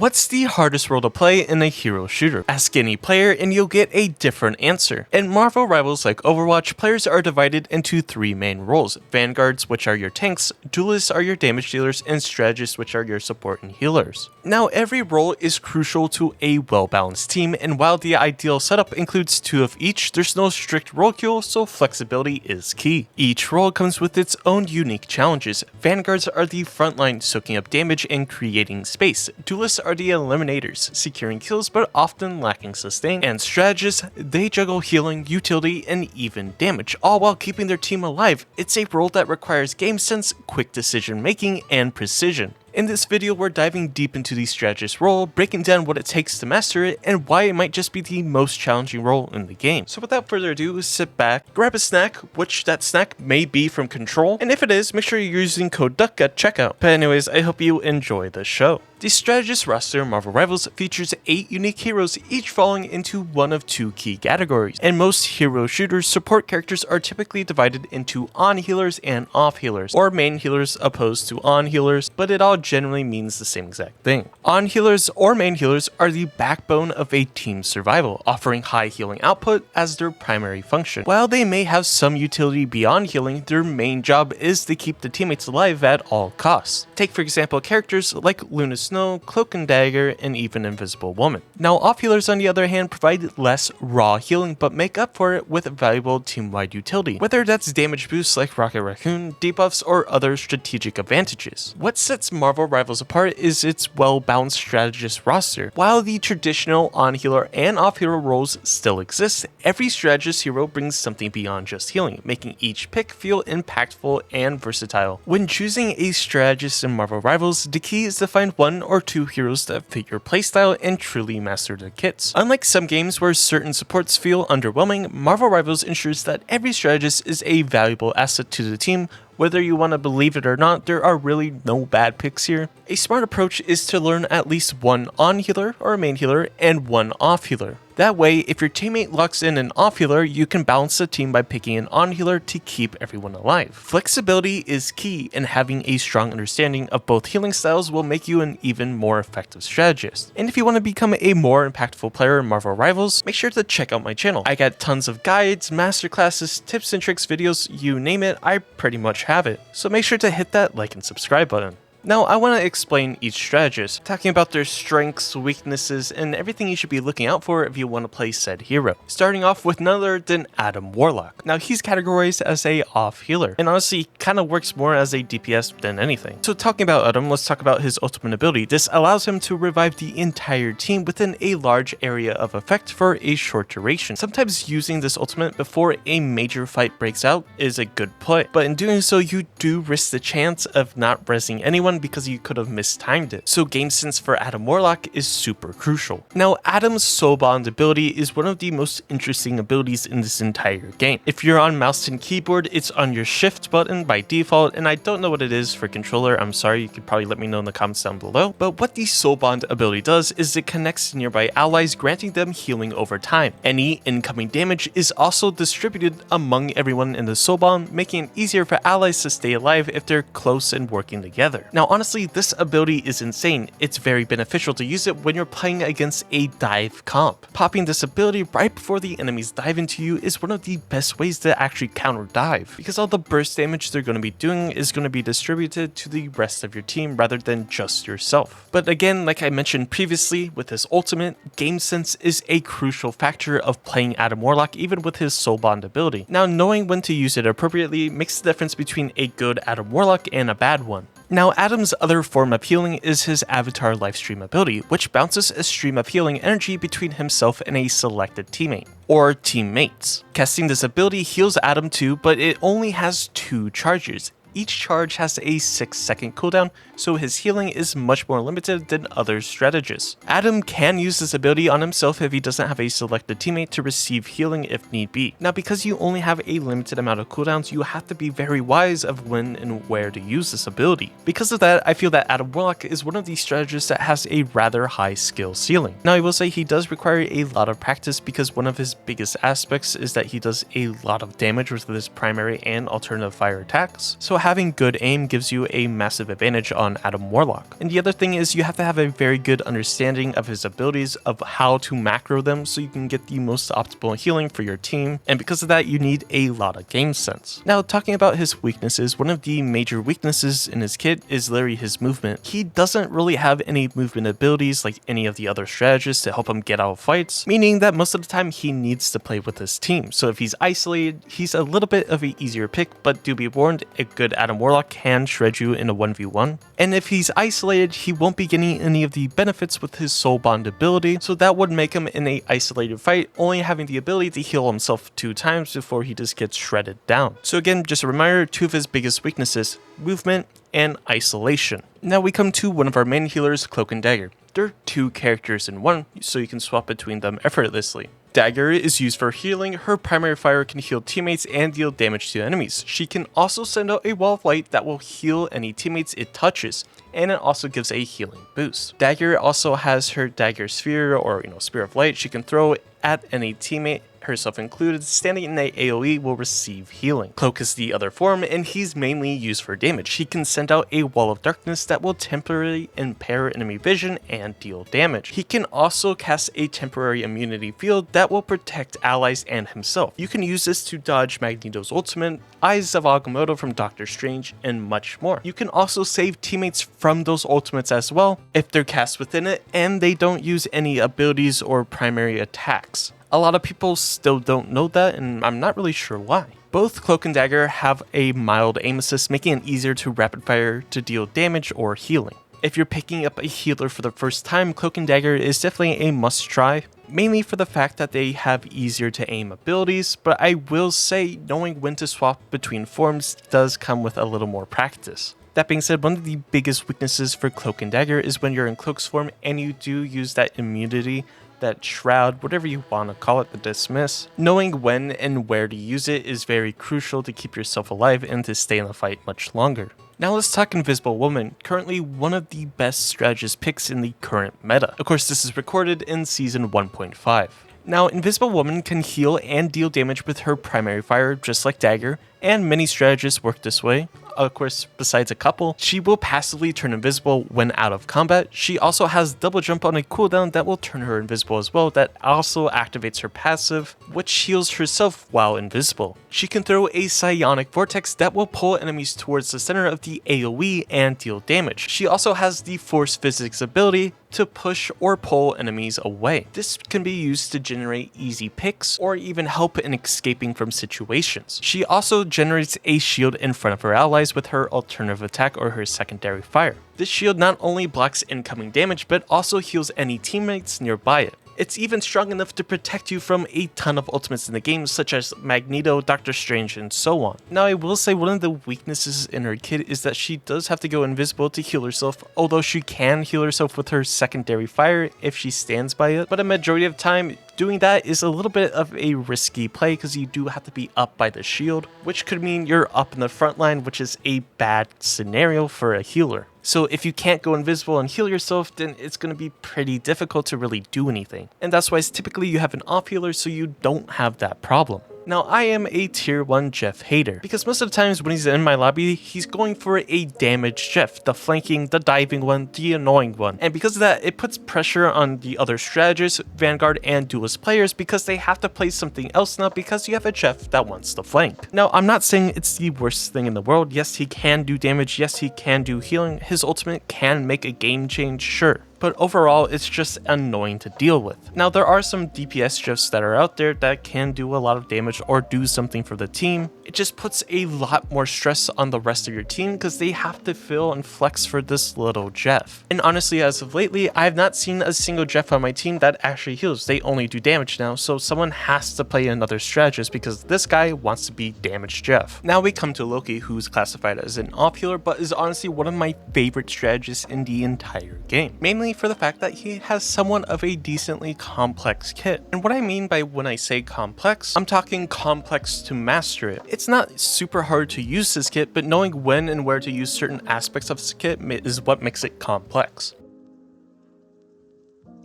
What's the hardest role to play in a hero shooter? Ask any player and you'll get a different answer. In Marvel rivals like Overwatch, players are divided into three main roles: Vanguards, which are your tanks, Duelists are your damage dealers, and Strategists, which are your support and healers. Now, every role is crucial to a well-balanced team, and while the ideal setup includes two of each, there's no strict role queue, so flexibility is key. Each role comes with its own unique challenges. Vanguards are the front line, soaking up damage and creating space. Duelists are the eliminators, securing kills but often lacking sustain. And Strategists, they juggle healing, utility, and even damage, all while keeping their team alive. It's a role that requires game sense, quick decision making, and precision. In this video, we're diving deep into the Strategist role, breaking down what it takes to master it, and why it might just be the most challenging role in the game. So without further ado, sit back, grab a snack, which that snack may be from Control, and if it is, make sure you're using code DUCK at checkout. But anyways, I hope you enjoy the show. The Strategist roster in Marvel Rivals features 8 unique heroes, each falling into one of two key categories. In most hero shooters, support characters are typically divided into on healers and off healers, or main healers opposed to on healers, but it all generally means the same exact thing. On healers or main healers are the backbone of a team's survival, offering high healing output as their primary function. While they may have some utility beyond healing, their main job is to keep the teammates alive at all costs. Take for example characters like Luna Snow, Cloak and Dagger, and even Invisible Woman. Now, off healers on the other hand provide less raw healing but make up for it with valuable team-wide utility, whether that's damage boosts like Raccoon, debuffs, or other strategic advantages. What sets Marvel Rivals apart is its well-balanced Strategist roster. While the traditional on-healer and off-healer roles still exist, every Strategist hero brings something beyond just healing, making each pick feel impactful and versatile. When choosing a Strategist in Marvel Rivals, the key is to find one or two heroes that fit your playstyle and truly master the kits. Unlike some games where certain supports feel underwhelming, Marvel Rivals ensures that every Strategist is a valuable asset to the team. Whether you want to believe it or not, there are really no bad picks here. A smart approach is to learn at least one on healer or main healer and one off healer. That way, if your teammate locks in an off healer, you can balance the team by picking an on healer to keep everyone alive. Flexibility is key, and having a strong understanding of both healing styles will make you an even more effective strategist. And if you want to become a more impactful player in Marvel Rivals, make sure to check out my channel. I got tons of guides, masterclasses, tips and tricks videos, you name it, I pretty much have it. So make sure to hit that like and subscribe button. Now, I want to explain each strategist, talking about their strengths, weaknesses, and everything you should be looking out for if you want to play said hero. Starting off with none other than Adam Warlock. Now, he's categorized as a off healer, and honestly, kind of works more as a DPS than anything. So talking about Adam, let's talk about his ultimate ability. This allows him to revive the entire team within a large area of effect for a short duration. Sometimes using this ultimate before a major fight breaks out is a good play, but in doing so, you do risk the chance of not rezzing anyone because you could have mistimed it. So game sense for Adam Warlock is super crucial. Now, Adam's soul bond ability is one of the most interesting abilities in this entire game. If you're on mouse and keyboard, it's on your shift button by default, and I don't know what it is for controller. I'm sorry, you could probably let me know in the comments down below. But what the soul bond ability does is it connects nearby allies, granting them healing over time. Any incoming damage is also distributed among everyone in the soul bond, making it easier for allies to stay alive if they're close and working together. Now, honestly, this ability is insane. It's very beneficial to use it when you're playing against a dive comp. Popping this ability right before the enemies dive into you is one of the best ways to actually counter dive, because all the burst damage they're going to be doing is going to be distributed to the rest of your team rather than just yourself. But again, like I mentioned previously, with his ultimate, game sense is a crucial factor of playing Adam Warlock even with his soul bond ability. Now, knowing when to use it appropriately makes the difference between a good Adam Warlock and a bad one. Now, Adam's other form of healing is his avatar lifestream ability, which bounces a stream of healing energy between himself and a selected teammate, or teammates. Casting this ability heals Adam too, but it only has 2 charges. Each charge has a 6-second cooldown, so his healing is much more limited than other strategists. Adam can use this ability on himself if he doesn't have a selected teammate to receive healing if need be. Now, because you only have a limited amount of cooldowns, you have to be very wise of when and where to use this ability. Because of that, I feel that Adam Warlock is one of these strategists that has a rather high skill ceiling. Now, I will say he does require a lot of practice because one of his biggest aspects is that he does a lot of damage with his primary and alternative fire attacks. So having good aim gives you a massive advantage on Adam Warlock. And the other thing is you have to have a very good understanding of his abilities, of how to macro them so you can get the most optimal healing for your team, and because of that you need a lot of game sense. Now, talking about his weaknesses, one of the major weaknesses in his kit is literally his movement. He doesn't really have any movement abilities like any of the other strategists to help him get out of fights, meaning that most of the time he needs to play with his team. So if he's isolated, he's a little bit of an easier pick, but do be warned, a good Adam Warlock can shred you in a 1v1. And if he's isolated, he won't be getting any of the benefits with his soul bond ability, so that would make him in a isolated fight only having the ability to heal himself 2 times before he just gets shredded down. So again, just a reminder, 2 of his biggest weaknesses, movement and isolation. Now we come to one of our main healers, Cloak and Dagger. They're 2 characters in one, so you can swap between them effortlessly. Dagger is used for healing. Her primary fire can heal teammates and deal damage to enemies. She can also send out a wall of light that will heal any teammates it touches, and it also gives a healing boost. Dagger also has her Dagger sphere, or Spear of Light, she can throw at any teammate, herself included, standing in a AoE will receive healing. Cloak is the other form, and he's mainly used for damage. He can send out a wall of darkness that will temporarily impair enemy vision and deal damage. He can also cast a temporary immunity field that will protect allies and himself. You can use this to dodge Magneto's ultimate, Eyes of Agamotto from Doctor Strange, and much more. You can also save teammates from those ultimates as well if they're cast within it and they don't use any abilities or primary attacks. A lot of people still don't know that, and I'm not really sure why. Both Cloak and Dagger have a mild aim assist, making it easier to rapid fire to deal damage or healing. If you're picking up a healer for the first time, Cloak and Dagger is definitely a must try, mainly for the fact that they have easier to aim abilities, but I will say knowing when to swap between forms does come with a little more practice. That being said, one of the biggest weaknesses for Cloak and Dagger is when you're in Cloak's form and you do use that immunity, that shroud, whatever you want to call it, the dismiss. Knowing when and where to use it is very crucial to keep yourself alive and to stay in the fight much longer. Now let's talk Invisible Woman, currently one of the best strategist picks in the current meta. Of course, this is recorded in Season 1.5. Now, Invisible Woman can heal and deal damage with her primary fire, just like Dagger, and many strategists work this way. Of course, besides a couple, she will passively turn invisible when out of combat. She also has double jump on a cooldown that will turn her invisible as well, that also activates her passive, which heals herself while invisible. She can throw a psionic vortex that will pull enemies towards the center of the AoE and deal damage. She also has the force physics ability to push or pull enemies away. This can be used to generate easy picks or even help in escaping from situations. She also generates a shield in front of her allies with her alternative attack or her secondary fire. This shield not only blocks incoming damage but also heals any teammates nearby it. It's even strong enough to protect you from a ton of ultimates in the game, such as Magneto, Doctor Strange, and so on. Now, I will say one of the weaknesses in her kit is that she does have to go invisible to heal herself, although she can heal herself with her secondary fire if she stands by it, but a majority of time, doing that is a little bit of a risky play because you do have to be up by the shield, which could mean you're up in the front line, which is a bad scenario for a healer. So if you can't go invisible and heal yourself, then it's going to be pretty difficult to really do anything. And that's why typically you have an off healer so you don't have that problem. Now, I am a tier 1 Jeff hater, because most of the times when he's in my lobby, he's going for a damaged Jeff, the flanking, the diving one, the annoying one. And because of that, it puts pressure on the other strategists, Vanguard, and Duelist players because they have to play something else now because you have a Jeff that wants to flank. Now, I'm not saying it's the worst thing in the world. Yes, he can do damage. Yes, he can do healing. His ultimate can make a game change, sure. But overall, it's just annoying to deal with. Now, there are some DPS Jeffs that are out there that can do a lot of damage or do something for the team. It just puts a lot more stress on the rest of your team because they have to fill and flex for this little Jeff. And honestly, as of lately, I have not seen a single Jeff on my team that actually heals. They only do damage now, so someone has to play another strategist because this guy wants to be damaged Jeff. Now we come to Loki, who's classified as an off healer, but is honestly one of my favorite strategists in the entire game. Mainly for the fact that he has somewhat of a decently complex kit. And what I mean by when I say complex, I'm talking complex to master it. It's not super hard to use this kit, but knowing when and where to use certain aspects of this kit is what makes it complex.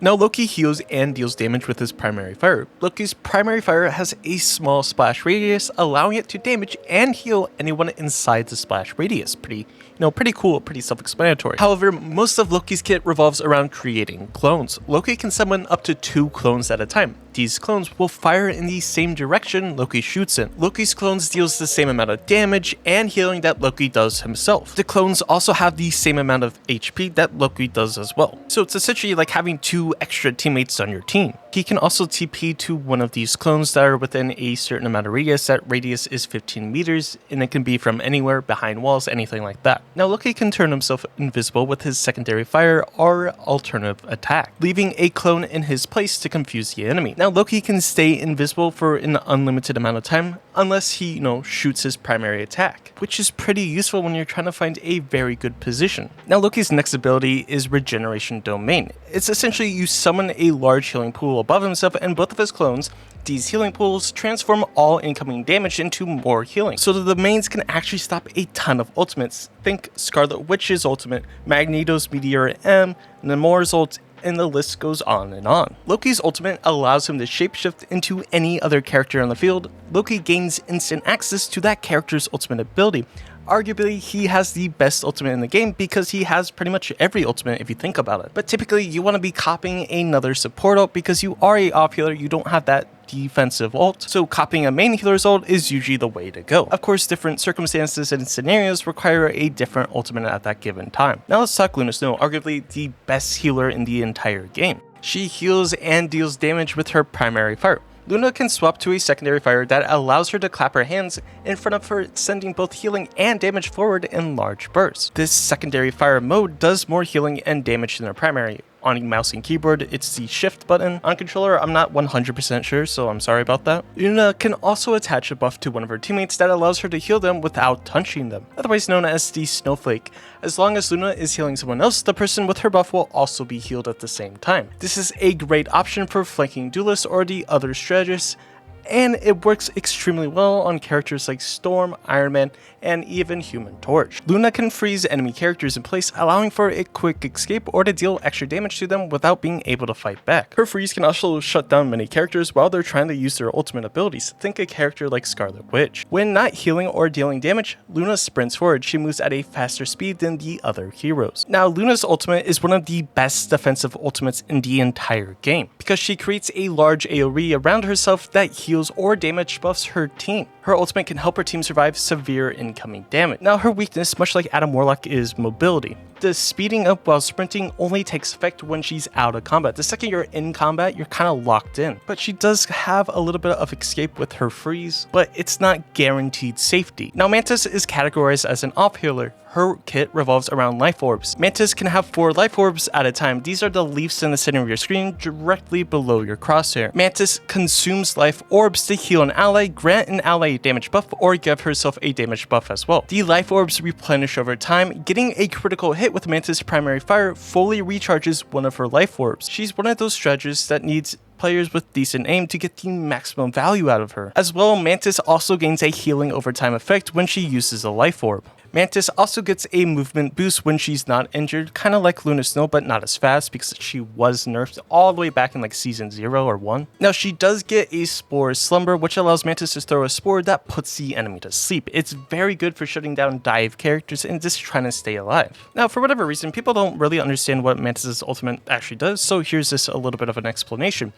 Now Loki heals and deals damage with his primary fire. Loki's primary fire has a small splash radius, allowing it to damage and heal anyone inside the splash radius. Pretty cool, pretty self-explanatory. However, most of Loki's kit revolves around creating clones. Loki can summon up to 2 clones at a time. These clones will fire in the same direction Loki shoots in. Loki's clones deals the same amount of damage and healing that Loki does himself. The clones also have the same amount of HP that Loki does as well. So it's essentially like having 2 extra teammates on your team. He can also TP to one of these clones that are within a certain amount of radius. That radius is 15 meters, and it can be from anywhere, behind walls, anything like that. Now Loki can turn himself invisible with his secondary fire or alternative attack, leaving a clone in his place to confuse the enemy. Now Loki can stay invisible for an unlimited amount of time unless he, shoots his primary attack, which is pretty useful when you're trying to find a very good position. Now Loki's next ability is Regeneration Domain. It's essentially you summon a large healing pool above himself and both of his clones. These healing pools transform all incoming damage into more healing, so the domains can actually stop a ton of ultimates. Think Scarlet Witch's ultimate, Magneto's Meteor M, Namor's ult, and the list goes on and on. Loki's ultimate allows him to shapeshift into any other character on the field. Loki gains instant access to that character's ultimate ability. Arguably, he has the best ultimate in the game because he has pretty much every ultimate if you think about it. But typically, you want to be copying another support ult because you are a off healer, you don't have that defensive ult, so copying a main healer's ult is usually the way to go. Of course, different circumstances and scenarios require a different ultimate at that given time. Now let's talk Luna Snow, arguably the best healer in the entire game. She heals and deals damage with her primary fire. Luna can swap to a secondary fire that allows her to clap her hands in front of her, sending both healing and damage forward in large bursts. This secondary fire mode does more healing and damage than her primary. On mouse and keyboard, it's the shift button. On controller, I'm not 100% sure, so I'm sorry about that. Luna can also attach a buff to one of her teammates that allows her to heal them without touching them, otherwise known as the snowflake. As long as Luna is healing someone else, the person with her buff will also be healed at the same time. This is a great option for flanking duelists or the other strategists, and it works extremely well on characters like Storm, Iron Man, and even Human Torch. Luna can freeze enemy characters in place, allowing for a quick escape or to deal extra damage to them without being able to fight back. Her freeze can also shut down many characters while they're trying to use their ultimate abilities. Think a character like Scarlet Witch. When not healing or dealing damage, Luna sprints forward. She moves at a faster speed than the other heroes. Now, Luna's ultimate is one of the best defensive ultimates in the entire game because she creates a large AoE around herself that heals or damage buffs her team. Her ultimate can help her team survive severe incoming damage. Now her weakness, much like Adam Warlock, is mobility. The speeding up while sprinting only takes effect when she's out of combat. The second you're in combat, you're kind of locked in. But she does have a little bit of escape with her freeze, but it's not guaranteed safety. Now Mantis is categorized as an off healer. Her kit revolves around life orbs. Mantis can have 4 life orbs at a time. These are the leaves in the center of your screen directly below your crosshair. Mantis consumes life orbs to heal an ally, grant an ally a damage buff, or give herself a damage buff as well. The life orbs replenish over time. Getting a critical hit with Mantis' primary fire fully recharges one of her life orbs. She's one of those strategists that needs players with decent aim to get the maximum value out of her. As well, Mantis also gains a healing over time effect when she uses a life orb. Mantis also gets a movement boost when she's not injured, kind of like Luna Snow, but not as fast because she was nerfed all the way back in like season 0 or 1. Now she does get a Spore Slumber, which allows Mantis to throw a spore that puts the enemy to sleep. It's very good for shutting down dive characters and just trying to stay alive. Now for whatever reason, people don't really understand what Mantis' ultimate actually does, so here's just a little bit of an explanation.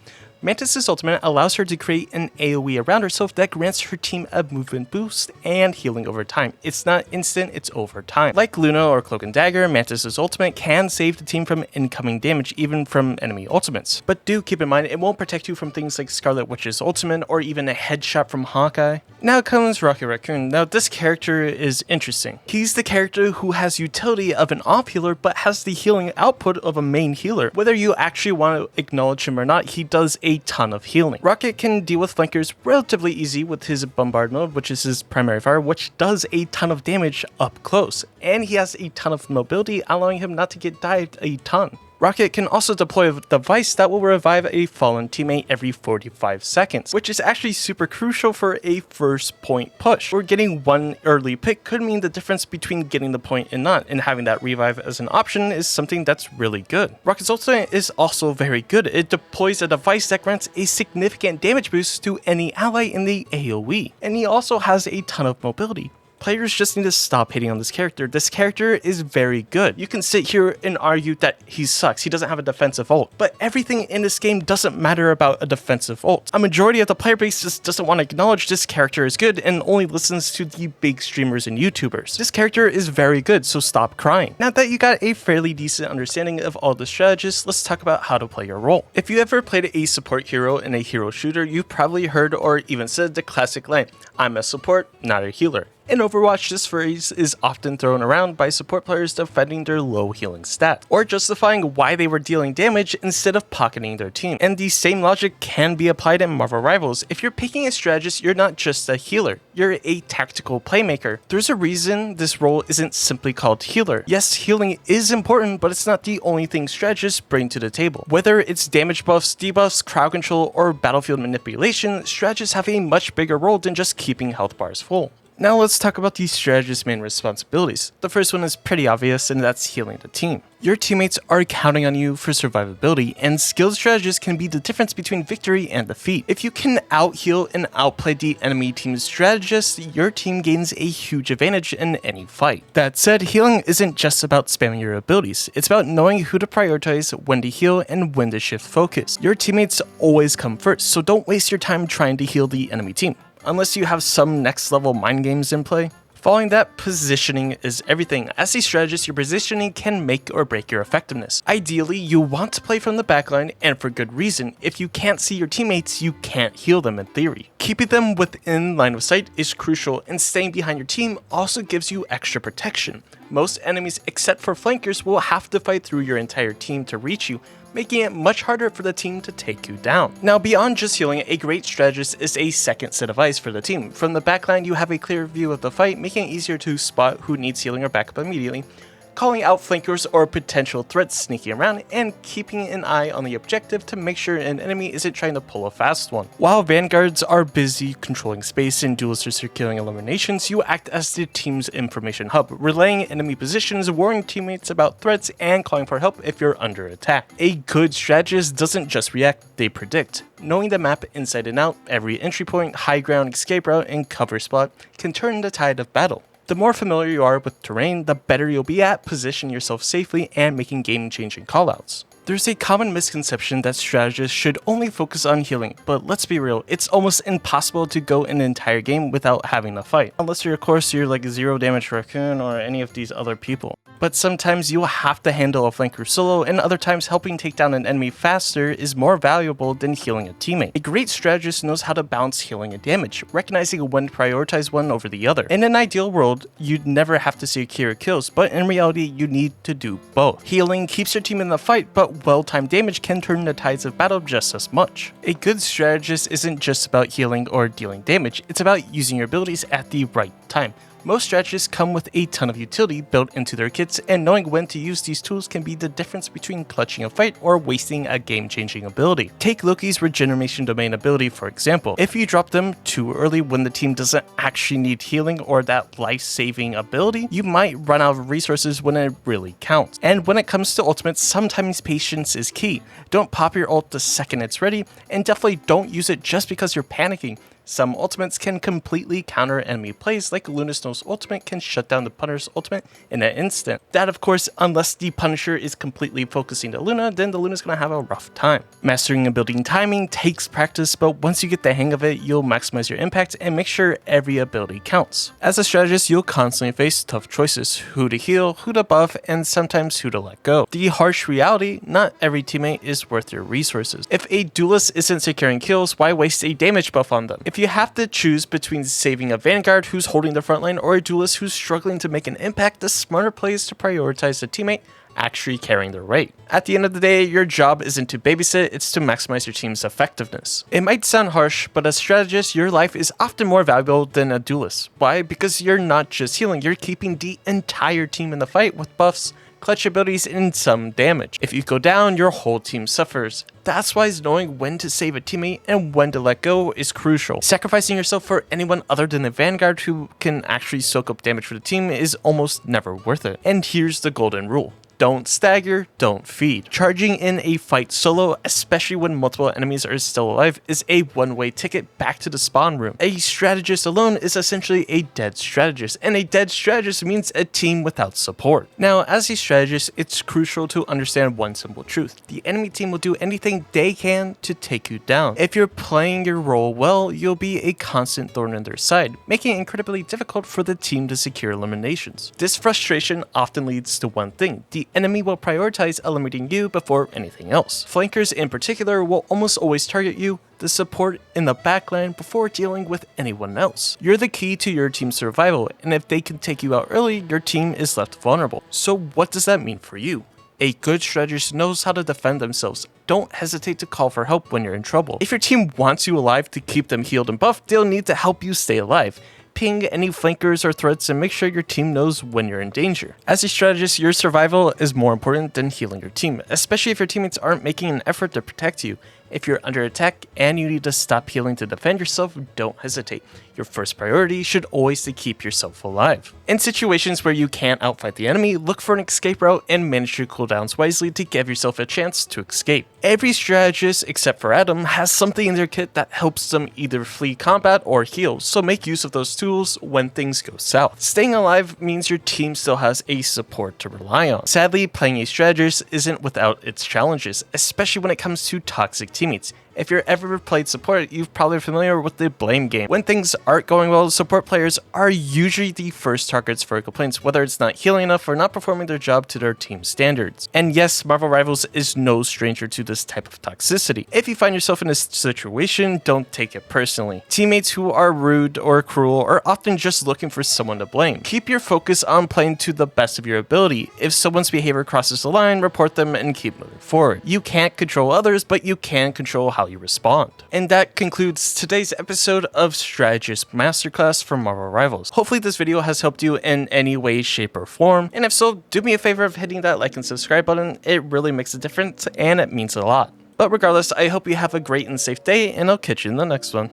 Mantis' ultimate allows her to create an AoE around herself that grants her team a movement boost and healing over time. It's not instant, it's over time. Like Luna or Cloak and Dagger, Mantis' ultimate can save the team from incoming damage, even from enemy ultimates. But do keep in mind, it won't protect you from things like Scarlet Witch's ultimate or even a headshot from Hawkeye. Now comes Rocket Raccoon. Now this character is interesting. He's the character who has utility of an off healer but has the healing output of a main healer. Whether you actually want to acknowledge him or not, he does a ton of healing. Rocket can deal with flankers relatively easy with his bombard mode, which is his primary fire, which does a ton of damage up close, and he has a ton of mobility, allowing him not to get dived a ton. Rocket can also deploy a device that will revive a fallen teammate every 45 seconds, which is actually super crucial for a first point push, where getting one early pick could mean the difference between getting the point and not, and having that revive as an option is something that's really good. Rocket's ultimate is also very good. It deploys a device that grants a significant damage boost to any ally in the AoE, and he also has a ton of mobility. Players just need to stop hating on this character. This character is very good. You can sit here and argue that he sucks, he doesn't have a defensive ult, but everything in this game doesn't matter about a defensive ult. A majority of the player base just doesn't want to acknowledge this character is good and only listens to the big streamers and YouTubers. This character is very good, so stop crying. Now that you got a fairly decent understanding of all the strategists, let's talk about how to play your role. If you ever played a support hero in a hero shooter, you've probably heard or even said the classic line, "I'm a support, not a healer." In Overwatch, this phrase is often thrown around by support players defending their low healing stat, or justifying why they were dealing damage instead of pocketing their team. And the same logic can be applied in Marvel Rivals. If you're picking a strategist, you're not just a healer, you're a tactical playmaker. There's a reason this role isn't simply called healer. Yes, healing is important, but it's not the only thing strategists bring to the table. Whether it's damage buffs, debuffs, crowd control, or battlefield manipulation, strategists have a much bigger role than just keeping health bars full. Now let's talk about the strategist's main responsibilities. The first one is pretty obvious, and that's healing the team. Your teammates are counting on you for survivability, and skilled strategists can be the difference between victory and defeat. If you can out-heal and outplay the enemy team's strategist, your team gains a huge advantage in any fight. That said, healing isn't just about spamming your abilities, it's about knowing who to prioritize, when to heal, and when to shift focus. Your teammates always come first, so don't waste your time trying to heal the enemy team, unless you have some next level mind games in play. Following that, positioning is everything. As a strategist, your positioning can make or break your effectiveness. Ideally, you want to play from the backline, and for good reason. If you can't see your teammates, you can't heal them in theory. Keeping them within line of sight is crucial, and staying behind your team also gives you extra protection. Most enemies, except for flankers, will have to fight through your entire team to reach you, making it much harder for the team to take you down. Now, beyond just healing, a great strategist is a second set of eyes for the team. From the backline, you have a clear view of the fight, making it easier to spot who needs healing or backup immediately, calling out flankers or potential threats sneaking around, and keeping an eye on the objective to make sure an enemy isn't trying to pull a fast one. While vanguards are busy controlling space and duelists are securing eliminations, you act as the team's information hub, relaying enemy positions, warning teammates about threats, and calling for help if you're under attack. A good strategist doesn't just react, they predict. Knowing the map inside and out, every entry point, high ground, escape route, and cover spot can turn the tide of battle. The more familiar you are with terrain, the better you'll be at positioning yourself safely and making game-changing callouts. There's a common misconception that strategists should only focus on healing, but let's be real, it's almost impossible to go an entire game without having to fight. Unless you're like zero damage Raccoon or any of these other people. But sometimes you'll have to handle a flanker solo, and other times helping take down an enemy faster is more valuable than healing a teammate. A great strategist knows how to balance healing and damage, recognizing when to prioritize one over the other. In an ideal world, you'd never have to secure kills, but in reality, you need to do both. Healing keeps your team in the fight, but well-timed damage can turn the tides of battle just as much. A good strategist isn't just about healing or dealing damage, it's about using your abilities at the right time. Most strategists come with a ton of utility built into their kits, and knowing when to use these tools can be the difference between clutching a fight or wasting a game-changing ability. Take Loki's Regeneration Domain ability for example. If you drop them too early when the team doesn't actually need healing or that life-saving ability, you might run out of resources when it really counts. And when it comes to ultimates, sometimes patience is key. Don't pop your ult the second it's ready, and definitely don't use it just because you're panicking. Some ultimates can completely counter enemy plays, like Lunasnow's ultimate can shut down the Punisher's ultimate in an instant. That of course, unless the Punisher is completely focusing to Luna, then the Luna's gonna have a rough time. Mastering and building timing takes practice, but once you get the hang of it, you'll maximize your impact and make sure every ability counts. As a strategist, you'll constantly face tough choices, who to heal, who to buff, and sometimes who to let go. The harsh reality, not every teammate is worth your resources. If a duelist isn't securing kills, why waste a damage buff on them? If you have to choose between saving a vanguard who's holding the front line or a duelist who's struggling to make an impact, the smarter play is to prioritize the teammate actually carrying their weight. At the end of the day, your job isn't to babysit, it's to maximize your team's effectiveness. It might sound harsh, but as a strategist, your life is often more valuable than a duelist. Why? Because you're not just healing, you're keeping the entire team in the fight with buffs, clutch abilities, and some damage. If you go down, your whole team suffers. That's why knowing when to save a teammate and when to let go is crucial. Sacrificing yourself for anyone other than the Vanguard who can actually soak up damage for the team is almost never worth it. And here's the golden rule. Don't stagger, don't feed. Charging in a fight solo, especially when multiple enemies are still alive, is a one-way ticket back to the spawn room. A strategist alone is essentially a dead strategist, and a dead strategist means a team without support. Now, as a strategist, it's crucial to understand one simple truth. The enemy team will do anything they can to take you down. If you're playing your role well, you'll be a constant thorn in their side, making it incredibly difficult for the team to secure eliminations. This frustration often leads to one thing. The enemy will prioritize eliminating you before anything else. Flankers in particular will almost always target you, the support in the backline, before dealing with anyone else. You're the key to your team's survival, and if they can take you out early, your team is left vulnerable. So what does that mean for you? A good strategist knows how to defend themselves. Don't hesitate to call for help when you're in trouble. If your team wants you alive to keep them healed and buffed, they'll need to help you stay alive. Ping any flankers or threats and make sure your team knows when you're in danger. As a strategist, your survival is more important than healing your team, especially if your teammates aren't making an effort to protect you. If you're under attack and you need to stop healing to defend yourself, don't hesitate. Your first priority should always be to keep yourself alive. In situations where you can't outfight the enemy, look for an escape route and manage your cooldowns wisely to give yourself a chance to escape. Every strategist, except for Adam, has something in their kit that helps them either flee combat or heal, so make use of those tools when things go south. Staying alive means your team still has a support to rely on. Sadly, playing a strategist isn't without its challenges, especially when it comes to toxic teammates. If you've ever played support, you're probably familiar with the blame game. When things aren't going well, support players are usually the first targets for complaints, whether it's not healing enough or not performing their job to their team standards. And yes, Marvel Rivals is no stranger to this type of toxicity. If you find yourself in this situation, don't take it personally. Teammates who are rude or cruel are often just looking for someone to blame. Keep your focus on playing to the best of your ability. If someone's behavior crosses the line, report them and keep moving forward. You can't control others, but you can control how you respond. And that concludes today's episode of Strategist Masterclass from Marvel Rivals. Hopefully this video has helped you in any way, shape, or form. And if so, do me a favor of hitting that like and subscribe button. It really makes a difference and it means a lot. But regardless, I hope you have a great and safe day, and I'll catch you in the next one.